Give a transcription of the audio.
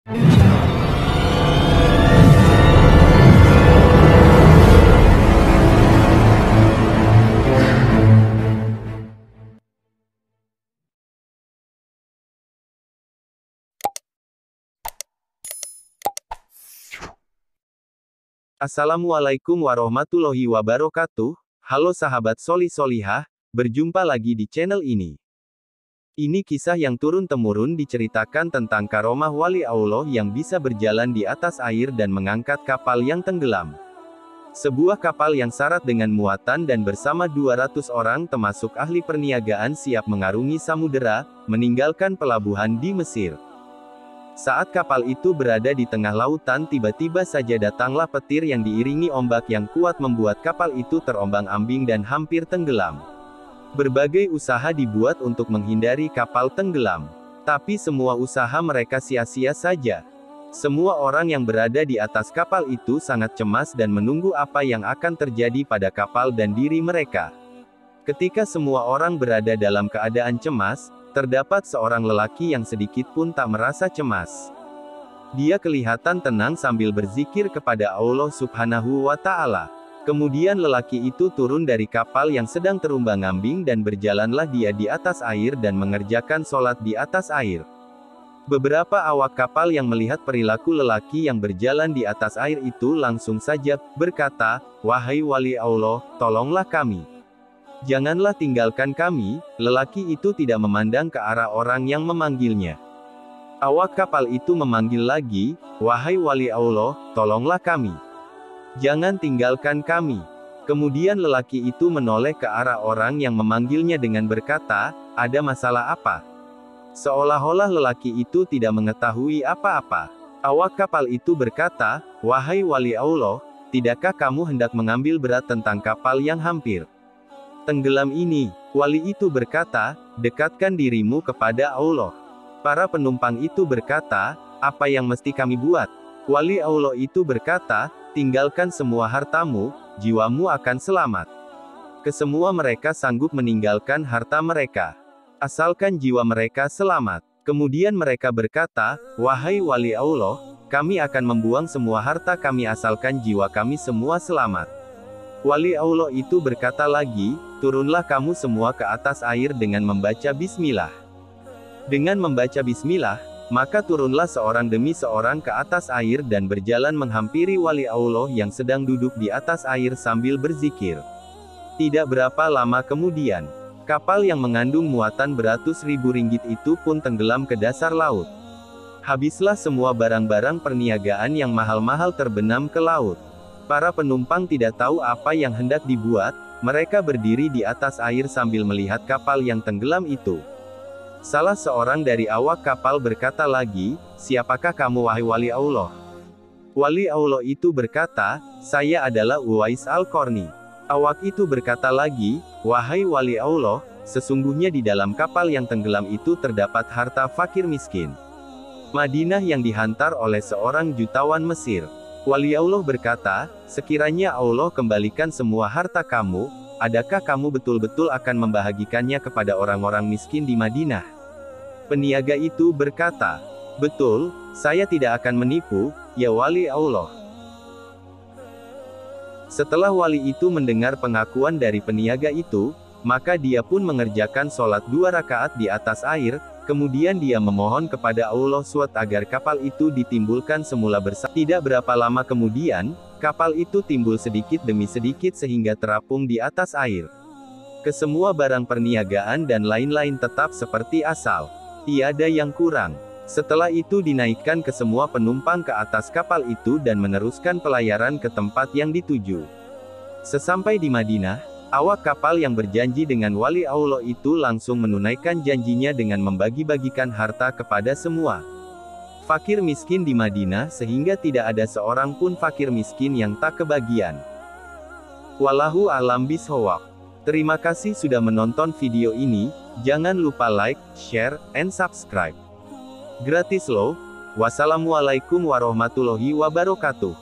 Assalamualaikum warahmatullahi wabarakatuh. Halo sahabat Soli Solihah, berjumpa lagi di channel ini. Ini kisah yang turun-temurun diceritakan tentang karomah wali Allah yang bisa berjalan di atas air dan mengangkat kapal yang tenggelam. Sebuah kapal yang syarat dengan muatan dan bersama 200 orang termasuk ahli perniagaan siap mengarungi samudera, meninggalkan pelabuhan di Mesir. Saat kapal itu berada di tengah lautan, tiba-tiba saja datanglah petir yang diiringi ombak yang kuat membuat kapal itu terombang-ambing dan hampir tenggelam. Berbagai usaha dibuat untuk menghindari kapal tenggelam. Tapi semua usaha mereka sia-sia saja. Semua orang yang berada di atas kapal itu sangat cemas dan menunggu apa yang akan terjadi pada kapal dan diri mereka. Ketika semua orang berada dalam keadaan cemas, terdapat seorang lelaki yang sedikit pun tak merasa cemas. Dia kelihatan tenang sambil berzikir kepada Allah Subhanahu wa Ta'ala. Kemudian lelaki itu turun dari kapal yang sedang terumbang-ambing dan berjalanlah dia di atas air dan mengerjakan sholat di atas air. Beberapa awak kapal yang melihat perilaku lelaki yang berjalan di atas air itu langsung saja berkata, "Wahai wali Allah, tolonglah kami. Janganlah tinggalkan kami." Lelaki itu tidak memandang ke arah orang yang memanggilnya. Awak kapal itu memanggil lagi, "Wahai wali Allah, tolonglah kami. Jangan tinggalkan kami." Kemudian lelaki itu menoleh ke arah orang yang memanggilnya dengan berkata, "Ada masalah apa?" Seolah-olah lelaki itu tidak mengetahui apa-apa. Awak kapal itu berkata, "Wahai wali Allah, tidakkah kamu hendak mengambil berat tentang kapal yang hampir tenggelam ini?" Wali itu berkata, "Dekatkan dirimu kepada Allah." Para penumpang itu berkata, "Apa yang mesti kami buat?" Wali Allah itu berkata, "Tinggalkan semua hartamu, jiwamu akan selamat." Kesemua mereka sanggup meninggalkan harta mereka, asalkan jiwa mereka selamat. Kemudian mereka berkata, "Wahai wali Allah, kami akan membuang semua harta kami asalkan jiwa kami semua selamat." Wali Allah itu berkata lagi, "Turunlah kamu semua ke atas air dengan membaca bismillah." Dengan membaca bismillah, maka turunlah seorang demi seorang ke atas air dan berjalan menghampiri wali Allah yang sedang duduk di atas air sambil berzikir. Tidak berapa lama kemudian, kapal yang mengandung muatan beratus ribu ringgit itu pun tenggelam ke dasar laut. Habislah semua barang-barang perniagaan yang mahal-mahal terbenam ke laut. Para penumpang tidak tahu apa yang hendak dibuat, mereka berdiri di atas air sambil melihat kapal yang tenggelam itu. Salah seorang dari awak kapal berkata lagi, "Siapakah kamu wahai wali Allah?" Wali Allah itu berkata, "Saya adalah Uwais Al-Qarni." Awak itu berkata lagi, "Wahai wali Allah, sesungguhnya di dalam kapal yang tenggelam itu terdapat harta fakir miskin Madinah yang dihantar oleh seorang jutawan Mesir." Wali Allah berkata, "Sekiranya Allah kembalikan semua harta kamu, adakah kamu betul-betul akan membahagikannya kepada orang-orang miskin di Madinah?" Peniaga itu berkata, "Betul, saya tidak akan menipu, ya wali Allah." Setelah wali itu mendengar pengakuan dari peniaga itu, maka dia pun mengerjakan sholat 2 rakaat di atas air. Kemudian dia memohon kepada Allah SWT agar kapal itu ditimbulkan semula bersama. Tidak berapa lama kemudian, kapal itu timbul sedikit demi sedikit sehingga terapung di atas air. Kesemua barang perniagaan dan lain-lain tetap seperti asal. Tiada yang kurang. Setelah itu dinaikkan ke semua penumpang ke atas kapal itu dan meneruskan pelayaran ke tempat yang dituju. Sesampai di Madinah, awak kapal yang berjanji dengan wali Allah itu langsung menunaikan janjinya dengan membagi-bagikan harta kepada semua fakir miskin di Madinah sehingga tidak ada seorang pun fakir miskin yang tak kebagian. Wallahu a'lam bishawab. Terima kasih sudah menonton video ini, jangan lupa like, share, and subscribe. Gratis loh. Wassalamualaikum warahmatullahi wabarakatuh.